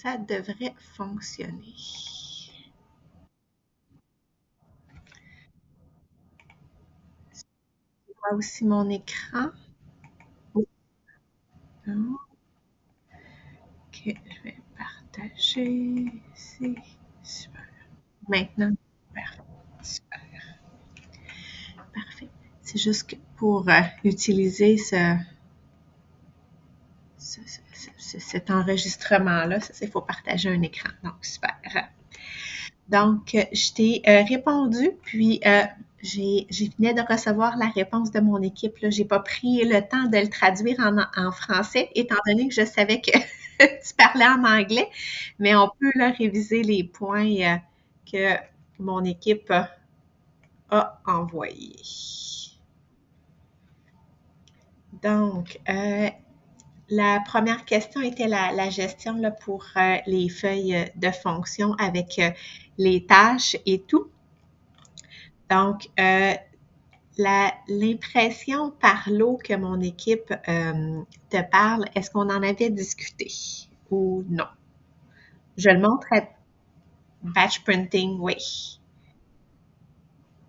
ça devrait fonctionner. Je vois aussi mon écran. Non. Ok, je vais partager ici. Super. Maintenant, super. Parfait. C'est juste que pour utiliser cet enregistrement-là, il faut partager un écran. Donc, super. Donc, je t'ai répondu, puis j'ai venais de recevoir la réponse de mon équipe. Je n'ai pas pris le temps de le traduire en français, étant donné que je savais que tu parlais en anglais, mais on peut là, réviser les points que mon équipe a envoyés. Donc, la première question était la gestion là, pour les feuilles de fonction avec les tâches et tout. Donc, l'impression par l'eau que mon équipe te parle, est-ce qu'on en avait discuté ou non? Je le montre à batch printing, oui.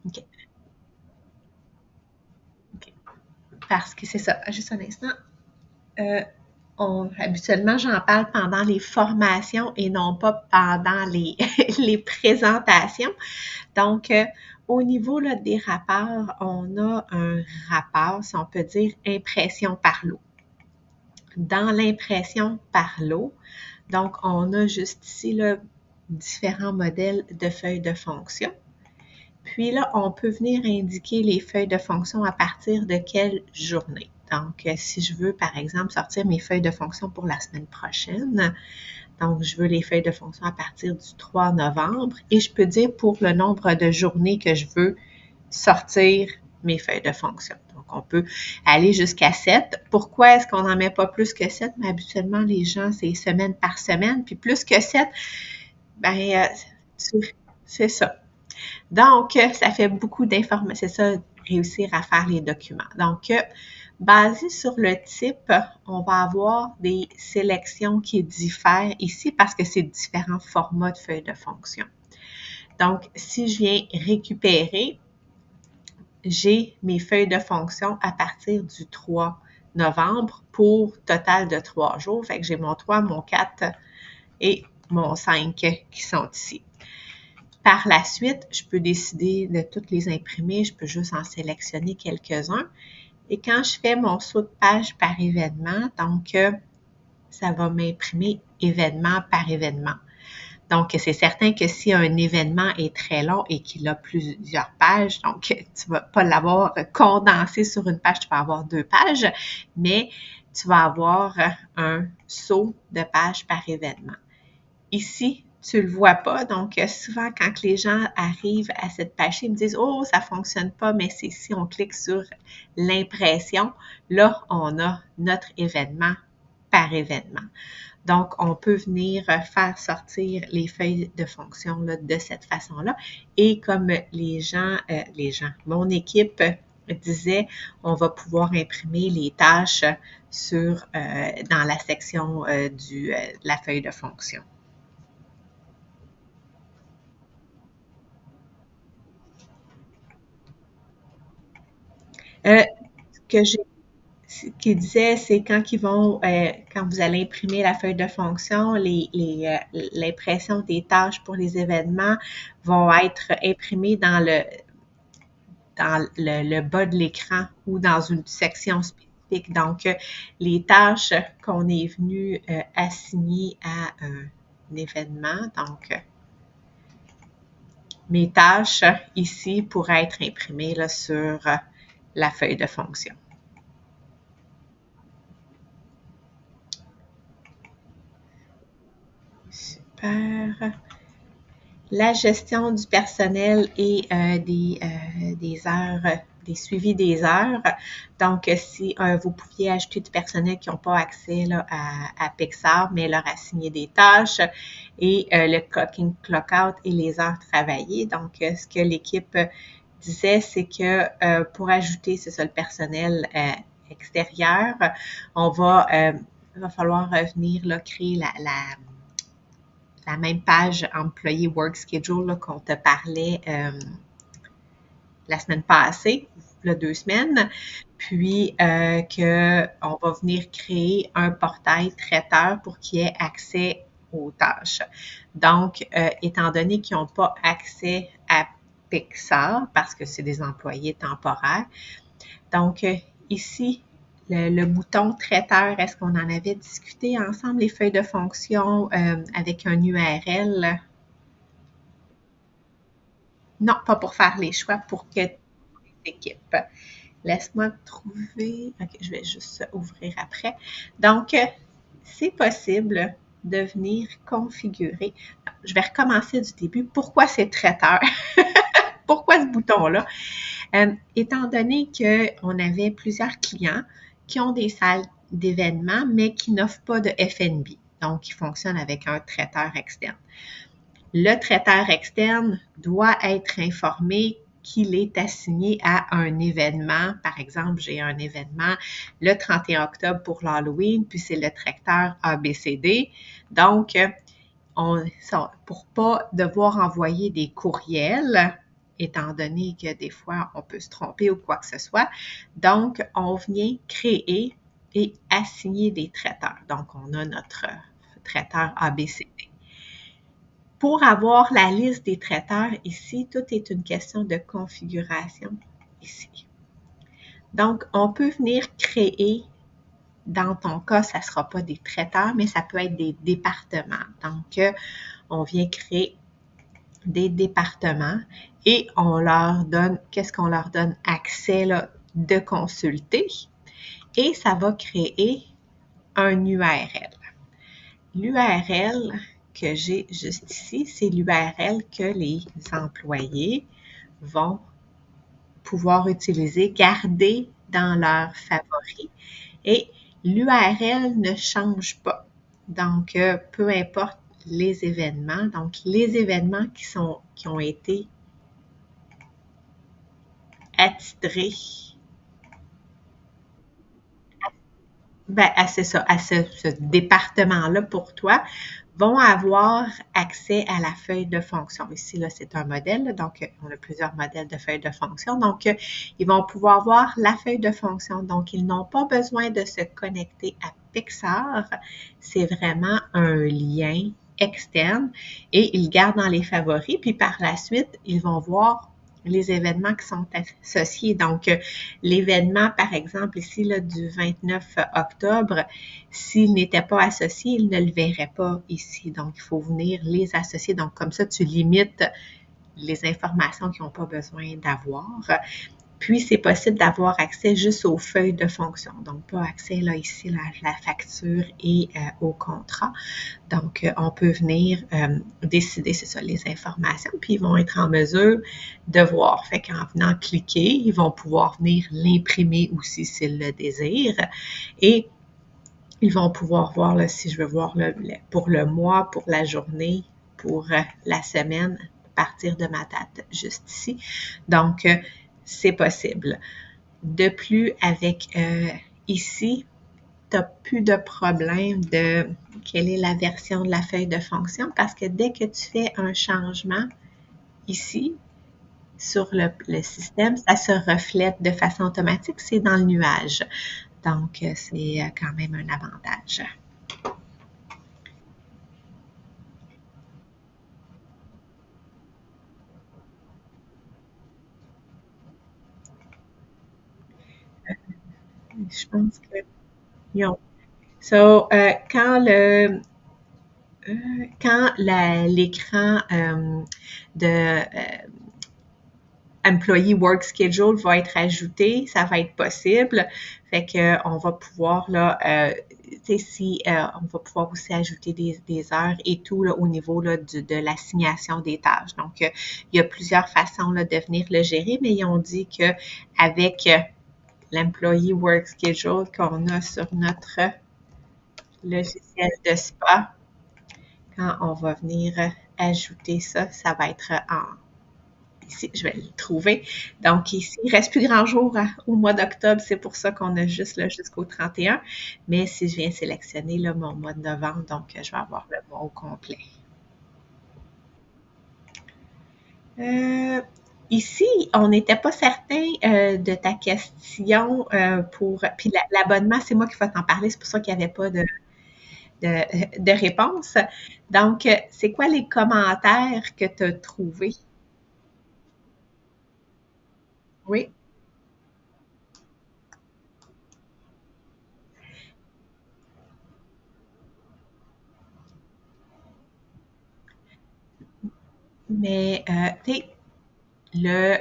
OK. OK. Parce que c'est ça, juste un instant. Habituellement, j'en parle pendant les formations et non pas pendant les, les présentations. Donc, au niveau là, des rapports, on a un rapport, si on peut dire, impression par l'eau. Dans l'impression par l'eau, donc on a juste ici là, différents modèles de feuilles de fonction. Puis là, on peut venir indiquer les feuilles de fonction à partir de quelle journée. Donc, si je veux, par exemple, sortir mes feuilles de fonction pour la semaine prochaine, donc je veux les feuilles de fonction à partir du 3 novembre et je peux dire pour le nombre de journées que je veux sortir mes feuilles de fonction. Donc, on peut aller jusqu'à 7. Pourquoi est-ce qu'on n'en met pas plus que 7? Mais habituellement, les gens, c'est semaine par semaine. Puis plus que 7, ben, c'est ça. Donc, ça fait beaucoup d'informations. C'est ça, réussir à faire les documents. Donc, basé sur le type, on va avoir des sélections qui diffèrent ici parce que c'est différents formats de feuilles de fonction. Donc, si je viens récupérer, j'ai mes feuilles de fonction à partir du 3 novembre pour total de 3 jours. Fait que j'ai mon 3, mon 4 et mon 5 qui sont ici. Par la suite, je peux décider de toutes les imprimer. Je peux juste en sélectionner quelques-uns. Et quand je fais mon saut de page par événement, donc ça va m'imprimer événement par événement. Donc, c'est certain que si un événement est très long et qu'il a plusieurs pages, donc tu ne vas pas l'avoir condensé sur une page, tu vas avoir 2 pages, mais tu vas avoir un saut de page par événement. Ici, tu le vois pas, donc souvent quand les gens arrivent à cette page, ils me disent « Oh, ça fonctionne pas », mais c'est si on clique sur l'impression, là, on a notre événement par événement. Donc, on peut venir faire sortir les feuilles de fonction là, de cette façon-là. Et comme mon équipe disait, on va pouvoir imprimer les tâches dans la section de la feuille de fonction. Ce qu'il disait, c'est quand vous allez imprimer la feuille de fonction, l'impression des tâches pour les événements vont être imprimées dans le bas de l'écran ou dans une section spécifique. Donc, les tâches qu'on est venu assigner à un événement, donc mes tâches ici pourraient être imprimées là, sur la feuille de fonction. Super. La gestion du personnel et des heures, des suivis des heures. Donc, si vous pouviez ajouter du personnel qui n'ont pas accès là, à Pixar, mais leur assigner des tâches et le clock-in, clock-out et les heures travaillées. Donc, ce que l'équipe disait, c'est que pour ajouter, c'est ça, le personnel extérieur, il va falloir venir là, créer la même page Employee Work Schedule qu'on te parlait la semaine passée, là, 2 semaines, puis qu'on va venir créer un portail traiteur pour qu'il ait accès aux tâches. Donc, étant donné qu'ils n'ont pas accès à Pixar, parce que c'est des employés temporaires, donc ici, le bouton traiteur, est-ce qu'on en avait discuté ensemble, les feuilles de fonction avec un URL? Non, pas pour faire les choix, pour que équipe. Laisse-moi trouver. OK, je vais juste ouvrir après. Donc, c'est possible de venir configurer. Je vais recommencer du début. Pourquoi c'est traiteur? Pourquoi ce bouton-là? Étant donné qu'on avait plusieurs clients qui ont des salles d'événements, mais qui n'offrent pas de F&B. Donc, qui fonctionnent avec un traiteur externe. Le traiteur externe doit être informé qu'il est assigné à un événement. Par exemple, j'ai un événement le 31 octobre pour l'Halloween, puis c'est le traiteur ABCD. Donc, pour pas devoir envoyer des courriels, étant donné que des fois, on peut se tromper ou quoi que ce soit, donc, on vient créer et assigner des traiteurs. Donc, on a notre traiteur ABCD. Pour avoir la liste des traiteurs ici, tout est une question de configuration ici. Donc, on peut venir créer, dans ton cas, ça ne sera pas des traiteurs, mais ça peut être des départements. Donc, on vient créer des départements et on leur donne, qu'est-ce qu'on leur donne accès là, de consulter et ça va créer un URL. L'URL que j'ai juste ici, c'est l'URL que les employés vont pouvoir utiliser, garder dans leurs favoris. Et l'URL ne change pas. Donc, peu importe les événements. Donc, les événements qui ont été attitrés c'est ça, à ce département-là pour toi, vont avoir accès à la feuille de fonction. Ici, là, c'est un modèle, donc on a plusieurs modèles de feuilles de fonction. Donc, ils vont pouvoir voir la feuille de fonction. Donc, ils n'ont pas besoin de se connecter à Pixar. C'est vraiment un lien externe et ils gardent dans les favoris. Puis par la suite, ils vont voir les événements qui sont associés. Donc, l'événement, par exemple, ici, là, du 29 octobre, s'il n'était pas associé, il ne le verrait pas ici. Donc, il faut venir les associer. Donc, comme ça, tu limites les informations qu'ils n'ont pas besoin d'avoir. Puis, c'est possible d'avoir accès juste aux feuilles de fonction. Donc, pas accès là ici à la facture et au contrat. Donc, on peut venir décider, c'est ça, les informations. Puis, ils vont être en mesure de voir. Fait qu'en venant cliquer, ils vont pouvoir venir l'imprimer aussi s'ils le désirent. Et ils vont pouvoir voir, là, si je veux voir pour le mois, pour la journée, pour la semaine, à partir de ma date juste ici. Donc, c'est possible. De plus, avec ici, tu n'as plus de problème de quelle est la version de la feuille de fonction parce que dès que tu fais un changement ici, sur le système, ça se reflète de façon automatique, c'est dans le nuage. Donc, c'est quand même un avantage. Je pense que ils ont. So, quand l'écran de Employee Work Schedule va être ajouté, ça va être possible. Fait qu'on va pouvoir là, on va pouvoir aussi ajouter des heures et tout là, au niveau là, de l'assignation des tâches. Donc, il y a plusieurs façons là, de venir le gérer, mais ils ont dit qu'avec l'Employee Work Schedule qu'on a sur notre logiciel de spa, quand on va venir ajouter ça, ça va être ici, je vais le trouver. Donc, ici, il ne reste plus grand jour au mois d'octobre. C'est pour ça qu'on a juste là jusqu'au 31. Mais si je viens sélectionner là, mon mois de novembre, donc je vais avoir le mois au complet. Euh, Ici, on n'était pas certain de ta question pour. Puis l'abonnement, c'est moi qui vais t'en parler, c'est pour ça qu'il n'y avait pas de réponse. Donc, c'est quoi les commentaires que tu as trouvés? Oui, mais tu sais, le,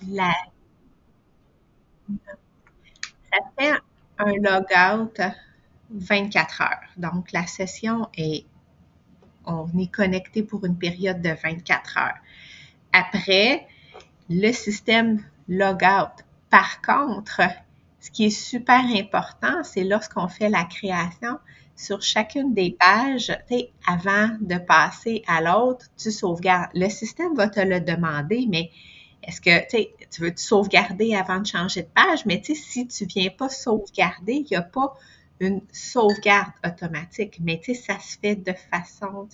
la, ça fait un logout 24 heures. Donc, la session est, on est connecté pour une période de 24 heures. Après, le système logout. Par contre, ce qui est super important, c'est lorsqu'on fait la création, sur chacune des pages, avant de passer à l'autre, tu sauvegardes. Le système va te le demander, mais est-ce que tu veux te sauvegarder avant de changer de page? Mais si tu ne viens pas sauvegarder, il n'y a pas une sauvegarde automatique. Mais ça se fait de façon,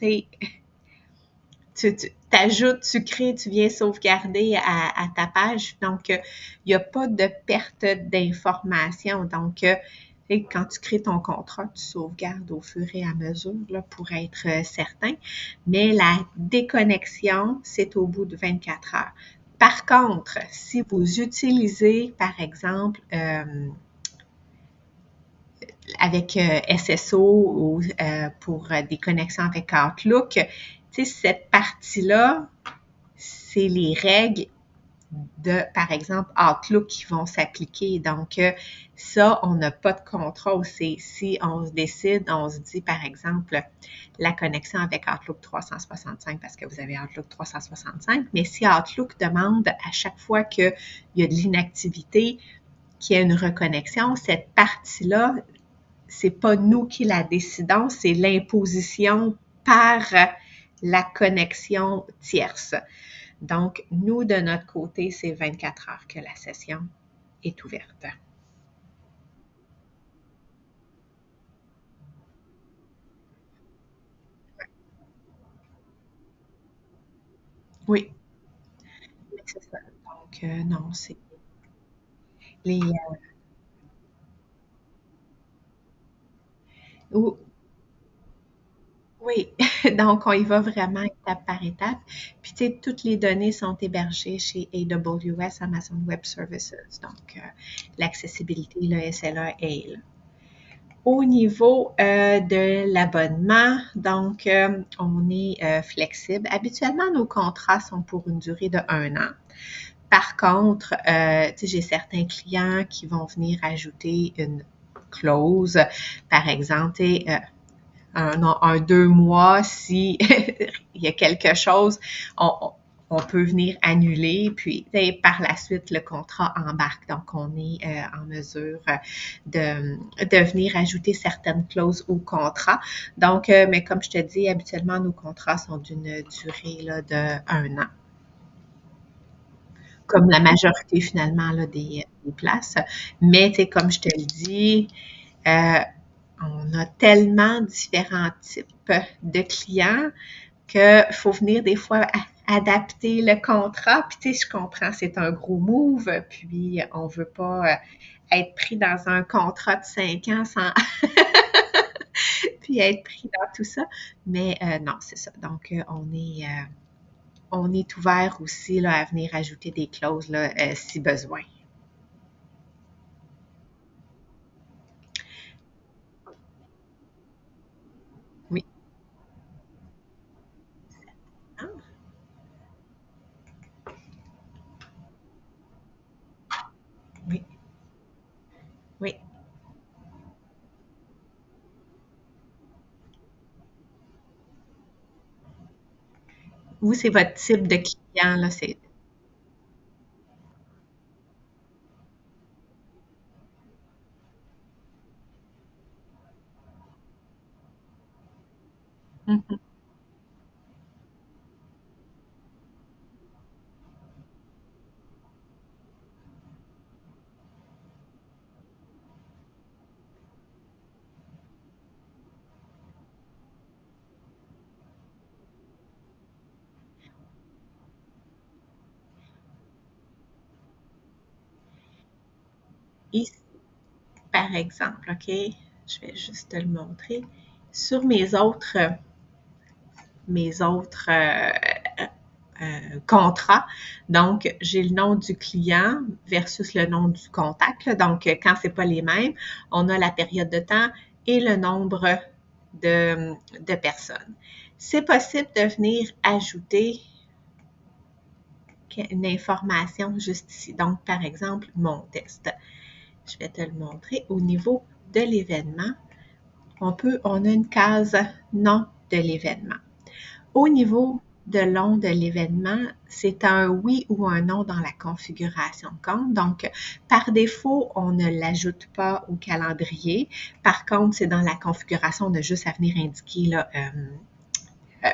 tu t'ajoutes, tu crées, tu viens sauvegarder à ta page. Donc, il n'y a pas de perte d'information. Donc, quand tu crées ton contrat, tu sauvegardes au fur et à mesure là, pour être certain. Mais la déconnexion, c'est au bout de 24 heures. Par contre, si vous utilisez, par exemple, avec SSO ou pour des connexions avec Outlook, cette partie-là, c'est les règles de, par exemple, Outlook qui vont s'appliquer. Donc, ça, on n'a pas de contrôle. C'est si on se décide, on se dit, par exemple, la connexion avec Outlook 365 parce que vous avez Outlook 365, mais si Outlook demande à chaque fois qu'il y a de l'inactivité, qu'il y a une reconnexion, cette partie-là, c'est pas nous qui la décidons, c'est l'imposition par la connexion tierce. Donc, nous, de notre côté, c'est 24 heures que la session est ouverte. Oui, c'est ça. Donc, non, c'est les... oui, donc on y va vraiment étape par étape. Puis, tu sais, toutes les données sont hébergées chez AWS, Amazon Web Services. Donc, l'accessibilité, le SLA est là. Au niveau de l'abonnement, donc on est flexible. Habituellement, nos contrats sont pour une durée de 1 an. Par contre, j'ai certains clients qui vont venir ajouter une clause, par exemple, un 2 mois, si il y a quelque chose, on peut venir annuler, puis par la suite, le contrat embarque. Donc, on est en mesure de venir ajouter certaines clauses au contrat. Donc, mais comme je te dis, habituellement, nos contrats sont d'une durée là, de 1 an, comme la majorité finalement là, des places. Mais, comme je te le dis, euh, on a tellement différents types de clients qu'il faut venir des fois adapter le contrat. Puis, je comprends, c'est un gros move. Puis, on ne veut pas être pris dans un contrat de 5 ans sans puis être pris dans tout ça. Mais non, c'est ça. Donc, on est ouvert aussi là, à venir ajouter des clauses là, si besoin. Oui. Ah, oui, oui. Vous, c'est votre type de client, là, c'est... Mhm. Ici, par exemple, OK, je vais juste te le montrer. Sur mes autres contrats, donc j'ai le nom du client versus le nom du contact. Donc, quand c'est pas les mêmes, on a la période de temps et le nombre de personnes. C'est possible de venir ajouter une information juste ici. Donc, par exemple, mon test. Je vais te le montrer. Au niveau de l'événement, on a une case nom de l'événement. Au niveau de nom de l'événement, c'est un oui ou un non dans la configuration de compte. Donc, par défaut, on ne l'ajoute pas au calendrier. Par contre, c'est dans la configuration, on a juste à venir indiquer là,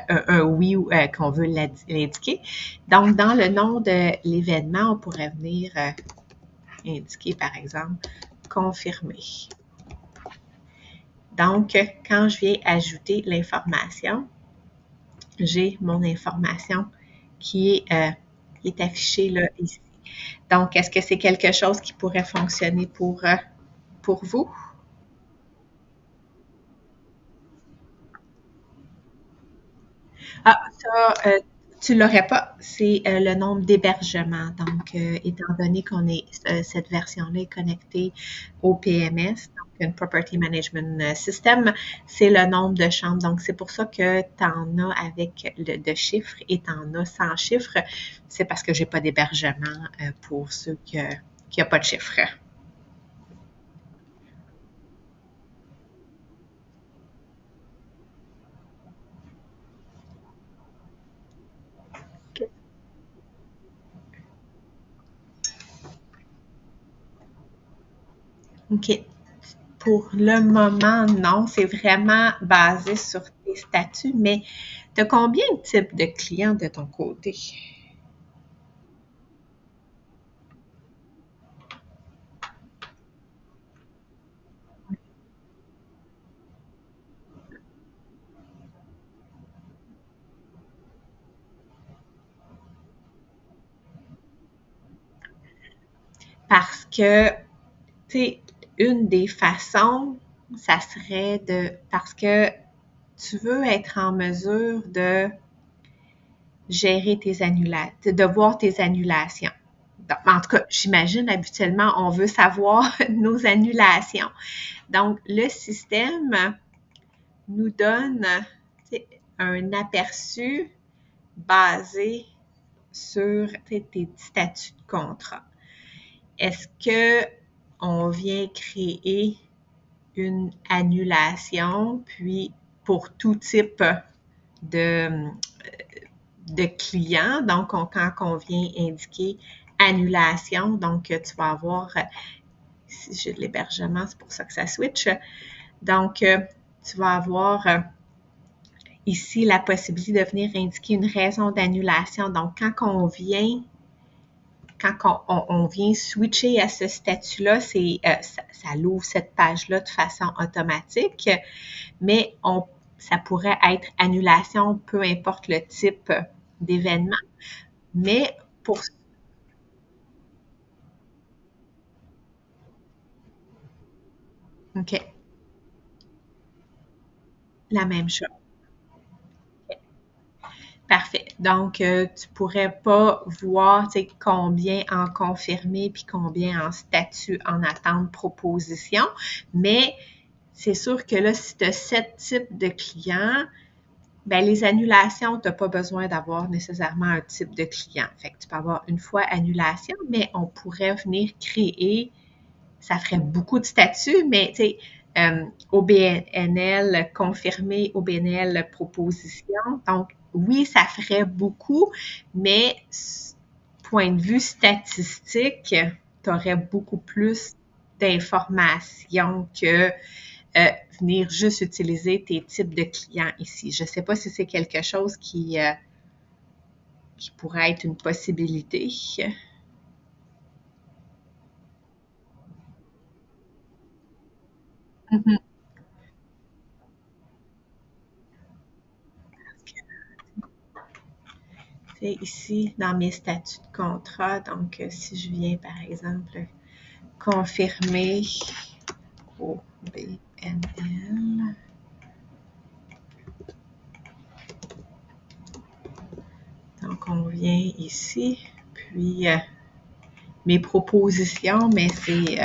un oui qu'on veut l'indiquer. Donc, dans le nom de l'événement, on pourrait venir indiquer, par exemple, confirmer. Donc, quand je viens ajouter l'information, j'ai mon information qui est affichée là, ici. Donc, est-ce que c'est quelque chose qui pourrait fonctionner pour vous? Ah, ça, tu l'aurais pas. C'est le nombre d'hébergements. Donc, étant donné qu'on est cette version-là est connectée au PMS, donc une Property Management System, c'est le nombre de chambres. Donc, c'est pour ça que tu en as avec le de chiffres et tu en as sans chiffres. C'est parce que j'ai pas d'hébergement pour ceux qui n'ont pas de chiffres. OK. Pour le moment, non. C'est vraiment basé sur tes statuts, mais tu as combien de types de clients de ton côté? Parce que, tu sais, une des façons, ça serait parce que tu veux être en mesure de gérer tes annulations, de voir tes annulations. Donc, en tout cas, j'imagine habituellement, on veut savoir nos annulations. Donc, le système nous donne un aperçu basé sur tes statuts de contrat. Est-ce que on vient créer une annulation, puis pour tout type de, de clients, donc quand on vient indiquer annulation, donc tu vas avoir, si j'ai de l'hébergement, c'est pour ça que ça switch, donc tu vas avoir ici la possibilité de venir indiquer une raison d'annulation. Donc, quand on vient switcher à ce statut-là, ça l'ouvre cette page-là de façon automatique, mais ça pourrait être annulation, peu importe le type d'événement. Mais pour OK, la même chose. Parfait. Donc, tu pourrais pas voir combien en confirmé puis combien en statut en attente proposition, mais c'est sûr que là, si tu as 7 types de clients, ben les annulations, tu n'as pas besoin d'avoir nécessairement un type de client. Fait que tu peux avoir une fois annulation, mais on pourrait venir créer, ça ferait beaucoup de statuts, mais tu sais, OBNL confirmé, OBNL proposition. Donc, oui, ça ferait beaucoup, mais point de vue statistique, tu aurais beaucoup plus d'informations que venir juste utiliser tes types de clients ici. Je ne sais pas si c'est quelque chose qui pourrait être une possibilité. Mhm. Ici, dans mes statuts de contrat, donc si je viens par exemple confirmer au BNL. Donc, on vient ici, puis mes propositions, mais c'est,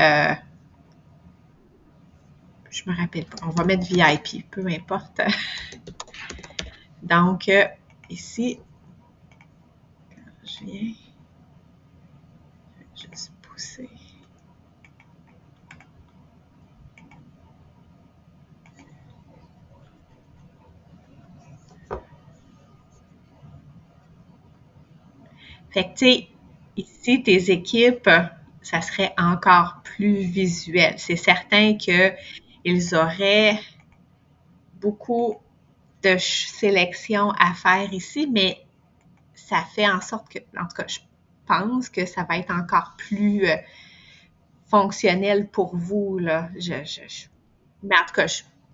je me rappelle pas, on va mettre VIP, peu importe. Donc, ici, je viens juste pousser. Fait que, tu sais, ici, tes équipes, ça serait encore plus visuel. C'est certain qu'ils auraient beaucoup de sélection à faire ici, mais ça fait en sorte que, en tout cas, je pense que ça va être encore plus fonctionnel pour vous, là. Mais en tout cas,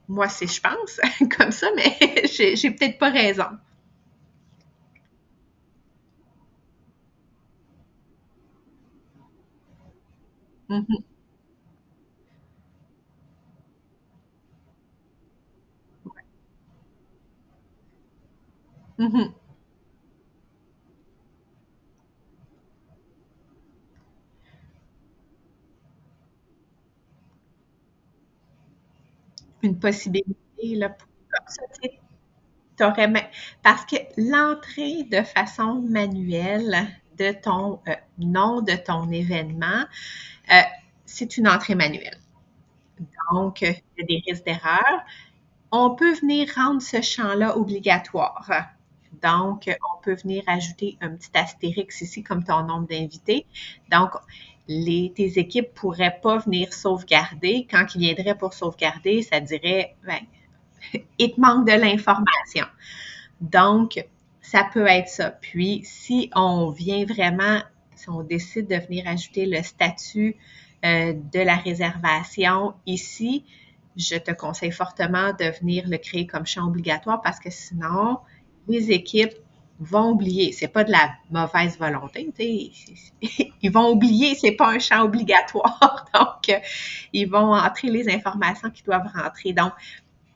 moi, c'est, je pense, comme ça, mais j'ai peut-être pas raison. Mhm, mhm. Une possibilité, là, comme ça, tu sais, t'aurais parce que l'entrée de façon manuelle de ton nom de ton événement, euh, c'est une entrée manuelle. Donc, il y a des risques d'erreur. On peut venir rendre ce champ-là obligatoire. Donc, on peut venir ajouter un petit astérix ici comme ton nombre d'invités. Donc, tes équipes ne pourraient pas venir sauvegarder. Quand ils viendraient pour sauvegarder, ça dirait, ben, il te manque de l'information. Donc, ça peut être ça. Puis, si on vient vraiment, si on décide de venir ajouter le statut de la réservation ici, je te conseille fortement de venir le créer comme champ obligatoire parce que sinon, les équipes vont oublier. C'est pas de la mauvaise volonté, ils vont oublier, c'est pas un champ obligatoire. Donc, ils vont entrer les informations qu'ils doivent rentrer. Donc,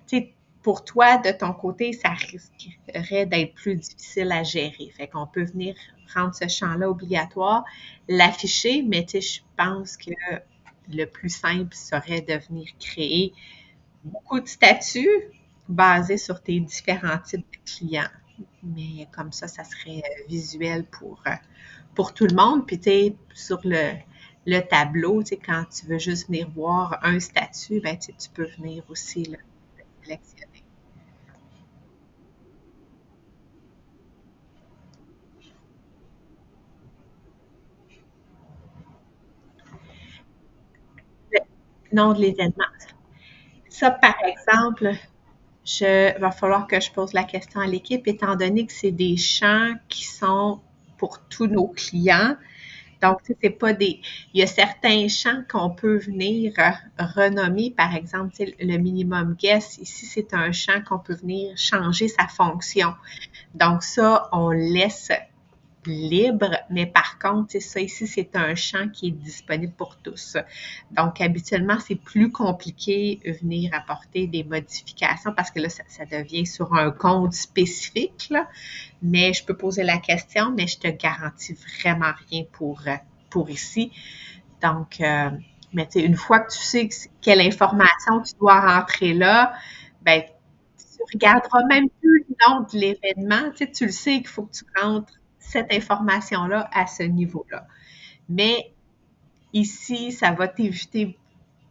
tu sais, pour toi, de ton côté, ça risquerait d'être plus difficile à gérer. Fait qu'on peut venir rendre ce champ-là obligatoire, l'afficher, mais tu sais, je pense que le plus simple serait de venir créer beaucoup de statuts basés sur tes différents types de clients. Mais comme ça serait visuel pour tout le monde. Puis, tu sais, sur le tableau, tu sais, quand tu veux juste venir voir un statut, ben, tu peux venir aussi le sélectionner. Le nom de l'événement. Ça, par exemple, va falloir que je pose la question à l'équipe, étant donné que c'est des champs qui sont pour tous nos clients. Donc, c'est pas des. Il y a certains champs qu'on peut venir renommer, par exemple, le minimum guest. Ici, c'est un champ qu'on peut venir changer sa fonction. Donc, ça, on laisse libre, mais par contre, ça ici, c'est un champ qui est disponible pour tous. Donc, habituellement, c'est plus compliqué de venir apporter des modifications parce que là, ça devient sur un compte spécifique, là. Mais je peux poser la question, mais je te garantis vraiment rien pour ici. Donc, mais tu sais, une fois que tu sais quelle information tu dois rentrer là, ben, tu regarderas même plus le nom de l'événement. Tu sais, tu le sais qu'il faut que tu rentres cette information-là à ce niveau-là. Mais ici, ça va t'éviter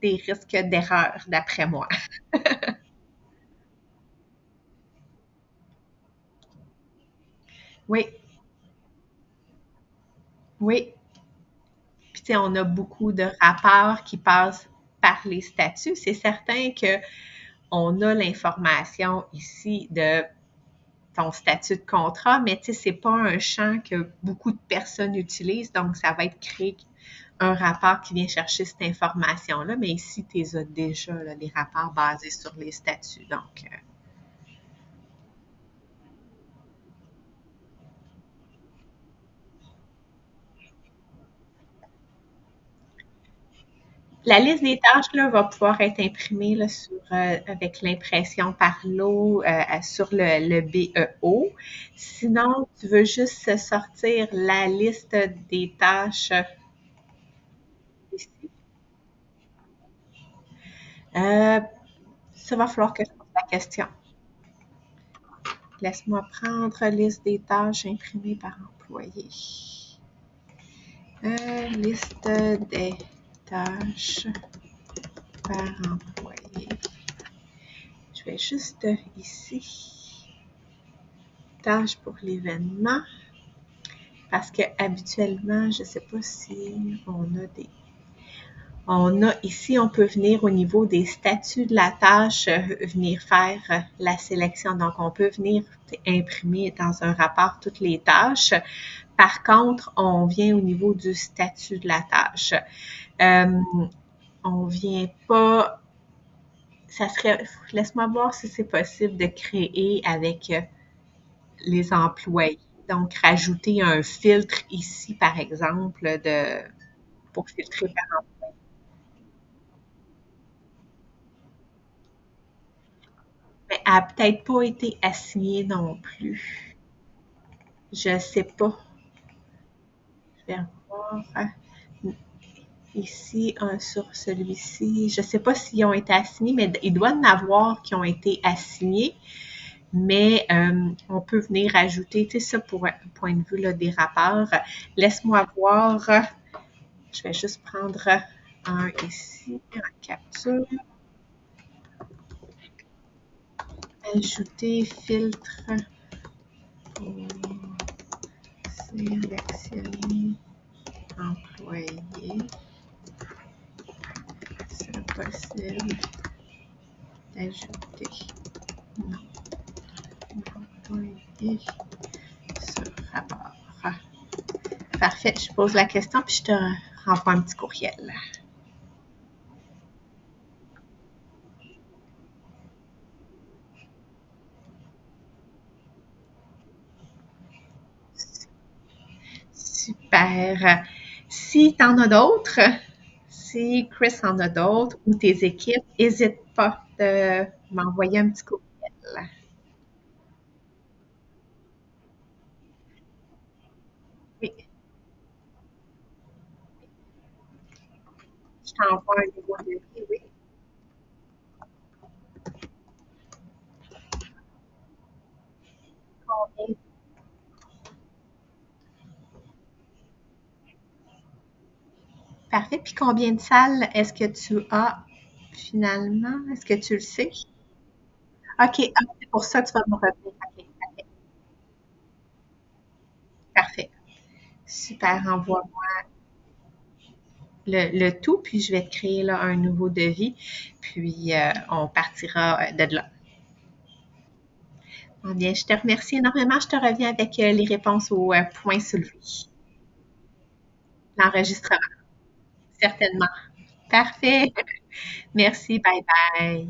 des risques d'erreur, d'après moi. Oui, oui. Puis, tu sais, on a beaucoup de rapports qui passent par les statuts. C'est certain que on a l'information ici de ton statut de contrat, mais tu sais, c'est pas un champ que beaucoup de personnes utilisent, donc ça va être créé un rapport qui vient chercher cette information-là, mais ici, tu as déjà là, les rapports basés sur les statuts. Donc, La liste des tâches là, va pouvoir être imprimée là, avec l'impression par l'eau sur le BEO. Sinon, tu veux juste sortir la liste des tâches ici. Euh, Ça va falloir que je pose la question. Laisse-moi prendre liste des tâches imprimées par employé. Liste des tâches par employé. Je vais juste ici, tâches pour l'événement, parce que habituellement, je ne sais pas si on a des... On a ici, on peut venir au niveau des statuts de la tâche, venir faire la sélection. Donc, on peut venir imprimer dans un rapport toutes les tâches. Par contre, on vient au niveau du statut de la tâche. On vient pas, ça serait, laisse-moi voir si c'est possible de créer avec les employés. Donc, rajouter un filtre ici, par exemple, pour filtrer par emploi. Mais elle n'a peut-être pas été assignée non plus. Je sais pas. Je vais voir ici sur celui-ci. Je sais pas s'ils ont été assignés, mais il doit y en avoir qui ont été assignés. Mais on peut venir ajouter, tu sais, ça pour un point de vue là, des rapports. Laisse-moi voir. Je vais juste prendre un ici en capture. Ajouter filtre pour sélectionner employé. C'est possible d'ajouter non employé sur rapport. Parfait, je pose la question puis je te renvoie un petit courriel. Super. Si tu en as d'autres, si Chris en a d'autres ou tes équipes, n'hésite pas de m'envoyer un petit courriel. Oui, je t'envoie un nouveau devis, oui. Combien? Parfait. Puis combien de salles est-ce que tu as finalement? Est-ce que tu le sais? OK, ah, c'est pour ça que tu vas me revenir. OK, parfait. Super, envoie-moi le tout, puis je vais te créer là, un nouveau devis, puis on partira de là. Ah bien, je te remercie énormément. Je te reviens avec les réponses aux points soulevés. L'enregistrement, certainement. Parfait. Merci. Bye bye.